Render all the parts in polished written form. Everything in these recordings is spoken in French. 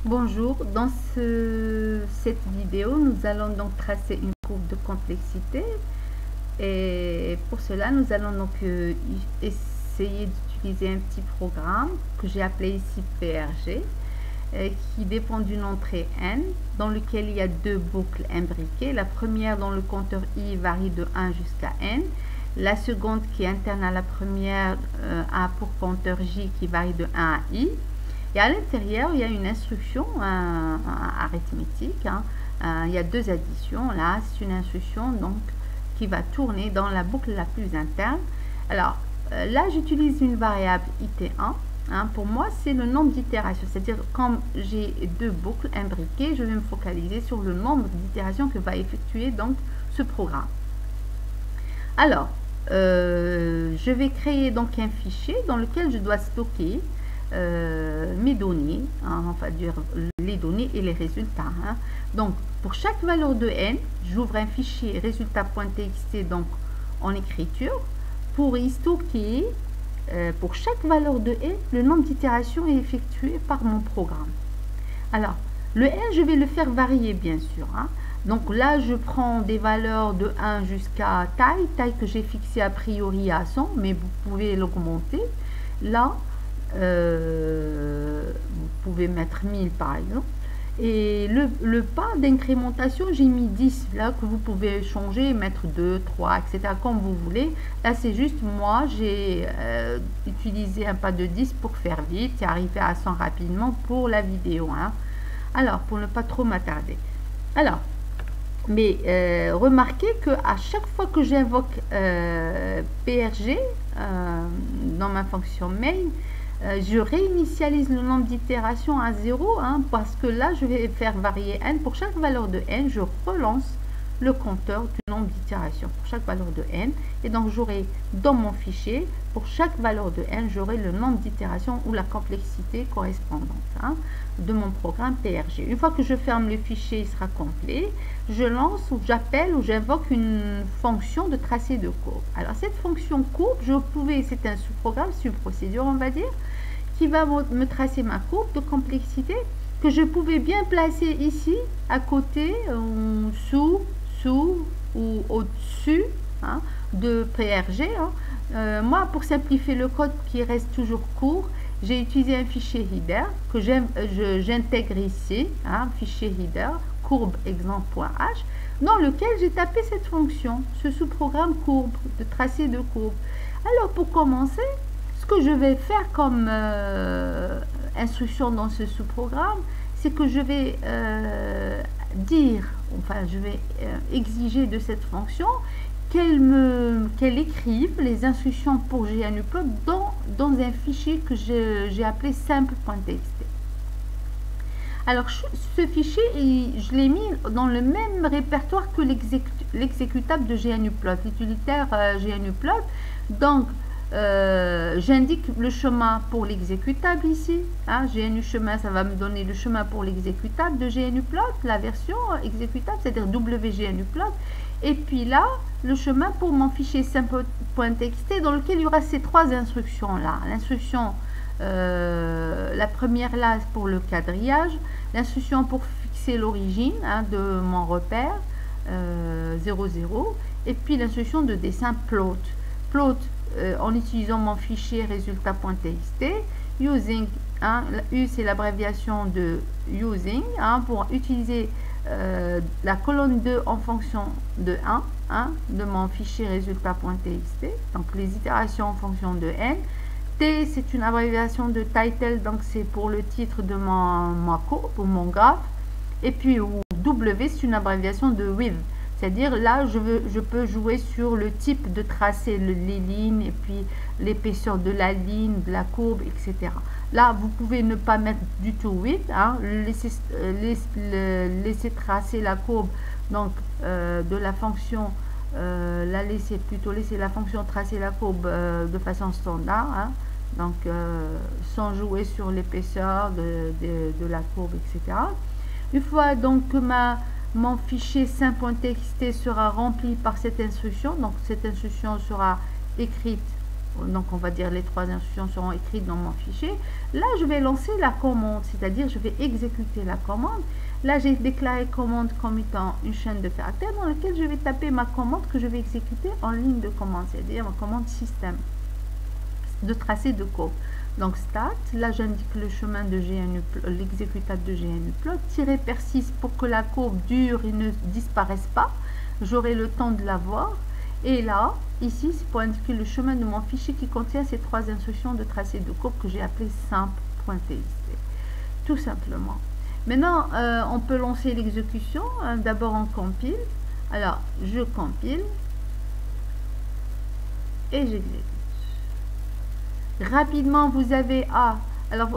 Bonjour, dans cette vidéo, nous allons donc tracer une courbe de complexité et pour cela, nous allons donc essayer d'utiliser un petit programme que j'ai appelé ici PRG qui dépend d'une entrée n dans lequel il y a deux boucles imbriquées. La première dont le compteur i varie de 1 jusqu'à n. La seconde qui est interne à la première a pour compteur j qui varie de 1 à i. Et à l'intérieur, il y a une instruction arithmétique. Il y a deux additions. Là, c'est une instruction donc qui va tourner dans la boucle la plus interne. Alors, là, j'utilise une variable it1. Pour moi, c'est le nombre d'itérations. C'est-à-dire, quand j'ai deux boucles imbriquées, je vais me focaliser sur le nombre d'itérations que va effectuer donc ce programme. Alors, je vais créer donc un fichier dans lequel je dois stocker mes données, enfin dire les données et les résultats. Donc pour chaque valeur de n, j'ouvre un fichier résultat.txt donc en écriture pour y stocker pour chaque valeur de n le nombre d'itérations effectuées par mon programme. Alors le n, je vais le faire varier bien sûr. Donc là je prends des valeurs de 1 jusqu'à taille que j'ai fixée a priori à 100, mais vous pouvez l'augmenter. Là vous pouvez mettre 1000 par exemple, et le pas d'incrémentation j'ai mis 10, là que vous pouvez changer, mettre 2, 3, etc. comme vous voulez. Là c'est juste moi j'ai utilisé un pas de 10 pour faire vite et arriver à 100 rapidement pour la vidéo. Alors pour ne pas trop m'attarder, alors mais remarquez que à chaque fois que j'invoque PRG dans ma fonction main, je réinitialise le nombre d'itérations à 0 parce que là je vais faire varier n. Pour chaque valeur de n, je relance le compteur du nombre d'itérations pour chaque valeur de n, et donc j'aurai dans mon fichier pour chaque valeur de n, j'aurai le nombre d'itérations ou la complexité correspondante de mon programme PRG. Une fois que je ferme le fichier, il sera complet. Je lance ou j'appelle ou j'invoque une fonction de tracé de courbe. Alors cette fonction courbe, c'est un sous-programme, c'est une procédure on va dire, qui va me tracer ma courbe de complexité que je pouvais bien placer ici à côté, sous ou au-dessus de PRG. Moi, pour simplifier le code qui reste toujours court, j'ai utilisé un fichier header que j'intègre ici, fichier header courbe exemple.h, dans lequel j'ai tapé cette fonction, ce sous-programme courbe, de tracé de courbe. Alors pour commencer, ce que je vais faire comme instruction dans ce sous-programme, c'est que je vais exiger de cette fonction qu'elle écrive les instructions pour GNUplot dans un fichier que j'ai appelé simple.txt. Alors ce fichier, je l'ai mis dans le même répertoire que l'exécutable de GNUplot, l'utilitaire GNUplot. Donc j'indique le chemin pour l'exécutable ici. GNU chemin, ça va me donner le chemin pour l'exécutable de GNUplot, la version exécutable, c'est-à-dire wGNUplot. Et puis là, le chemin pour mon fichier simple.txt dans lequel il y aura ces trois instructions là. L'instruction, la première là pour le quadrillage, l'instruction pour fixer l'origine de mon repère 00, et puis l'instruction de dessin plot. Plot en utilisant mon fichier résultat.txt, using, U c'est l'abréviation de using, pour utiliser la colonne 2 en fonction de 1 de mon fichier résultat.txt, donc les itérations en fonction de n. T c'est une abréviation de title, donc c'est pour le titre de ma courbe ou mon graphe, et puis W c'est une abréviation de with, c'est-à-dire là je peux jouer sur le type de tracé, les lignes et puis l'épaisseur de la ligne, de la courbe, etc. Là vous pouvez ne pas mettre du tout with, laisser tracer la courbe donc de la fonction, laisser la fonction tracer la courbe de façon standard, donc sans jouer sur l'épaisseur de la courbe, etc. Une fois donc que mon fichier simple.txt sera rempli par cette instruction, donc cette instruction sera écrite donc on va dire les 3 instructions seront écrites dans mon fichier. Là, je vais lancer la commande, c'est-à-dire je vais exécuter la commande. Là, j'ai déclaré commande comme étant une chaîne de caractères dans laquelle je vais taper ma commande que je vais exécuter en ligne de commande, c'est-à-dire ma commande système de tracé de code. Donc start, là j'indique le chemin de GNU, l'exécutable de GNUplot, -per6 pour que la courbe dure et ne disparaisse pas. J'aurai le temps de la voir. Et là, ici, c'est pour indiquer le chemin de mon fichier qui contient ces 3 instructions de tracé de courbe que j'ai appelé simple.txt. Tout simplement. Maintenant, on peut lancer l'exécution. D'abord, on compile. Alors, je compile et j'exécute. Rapidement, vous avez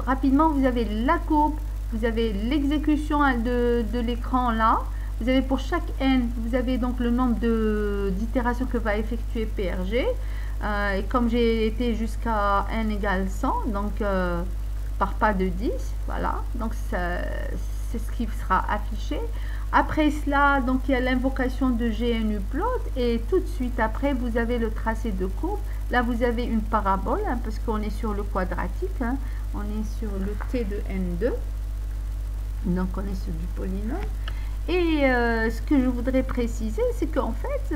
rapidement, vous avez la courbe, vous avez l'exécution de l'écran là. Vous avez pour chaque n, vous avez donc le nombre d'itérations que va effectuer PRG. Et comme j'ai été jusqu'à n égale 100, donc par pas de 10, voilà. Donc c'est ce qui sera affiché. Après cela, donc il y a l'invocation de GNUplot et tout de suite après, vous avez le tracé de courbe. Là, vous avez une parabole, hein, parce qu'on est sur le quadratique, hein, on est sur le T de N2, donc on est sur du polynôme. Et ce que je voudrais préciser, c'est qu'en fait,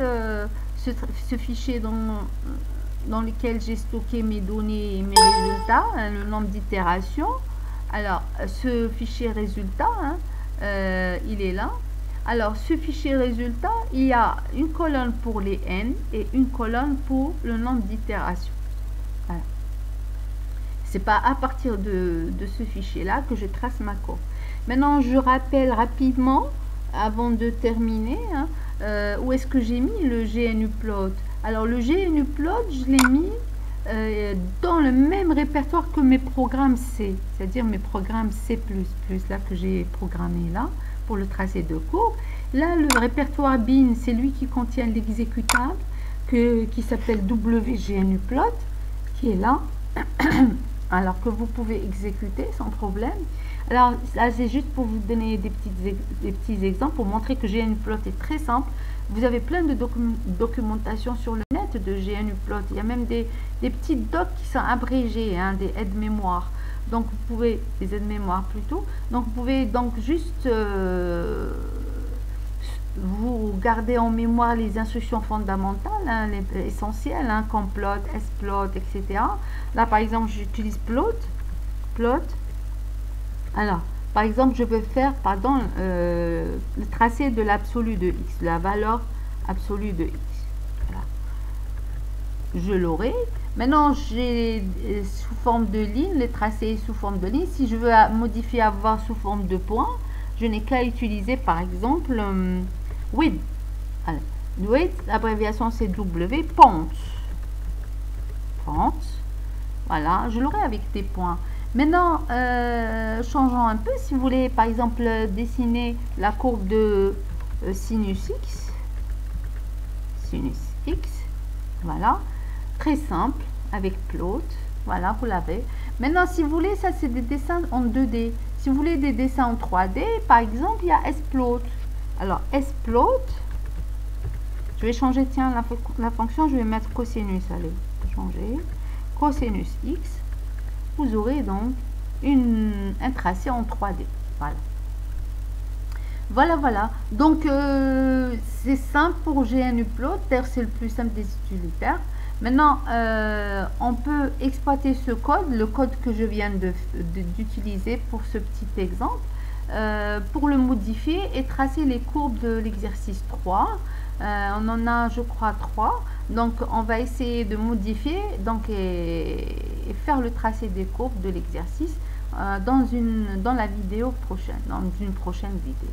ce fichier dans lequel j'ai stocké mes données et mes résultats, hein, le nombre d'itérations, alors ce fichier résultat, hein, il est là. Alors, ce fichier résultat, il y a une colonne pour les n et une colonne pour le nombre d'itérations. Voilà. C'est pas à partir de ce fichier-là que je trace ma courbe. Maintenant, je rappelle rapidement, avant de terminer, hein, où est-ce que j'ai mis le GNUplot. Alors, le GNUplot, je l'ai mis dans le même répertoire que mes programmes C, c'est-à-dire mes programmes C++, là que j'ai programmé là, pour le tracé de courbe. Là, le répertoire bin, c'est lui qui contient l'exécutable qui s'appelle WGNUplot, qui est là, alors que vous pouvez exécuter sans problème. Alors, là, c'est juste pour vous donner des petits exemples, pour montrer que GNUplot est très simple. Vous avez plein de documentation sur le net de GNUplot. Il y a même des petits docs qui sont abrégés, hein, des aides-mémoire. Donc, vous pouvez, des aides-mémoire plutôt. Donc, vous pouvez donc juste vous garder en mémoire les instructions fondamentales, hein, les essentielles, hein, comme plot, splot, etc. Là, par exemple, j'utilise plot. Alors, par exemple, je veux faire, le tracé de l'absolu de x, la valeur absolue de x. Voilà. Je l'aurai. Maintenant, j'ai sous forme de ligne, les tracés sous forme de ligne. Si je veux modifier avoir sous forme de point, je n'ai qu'à utiliser, par exemple, width. Alors, width, l'abréviation c'est W, pont. Voilà, je l'aurai avec des points. Maintenant, changeons un peu. Si vous voulez, par exemple, dessiner la courbe de sinus x, voilà, très simple, avec plot, voilà, vous l'avez. Maintenant, si vous voulez, ça c'est des dessins en 2D. Si vous voulez des dessins en 3D, par exemple, il y a splot. Alors, splot, je vais changer, tiens, la fonction, je vais mettre cosinus, allez, changer, cosinus x. Vous aurez donc un tracé en 3D. Voilà. Donc, c'est simple pour GNUplot. D'ailleurs, c'est le plus simple des utilitaires. Maintenant, on peut exploiter ce code, le code que je viens d'utiliser pour ce petit exemple, pour le modifier et tracer les courbes de l'exercice 3. On en a, je crois, 3. Donc, on va essayer de modifier et faire le tracé des courbes de l'exercice dans la vidéo prochaine, dans une prochaine vidéo.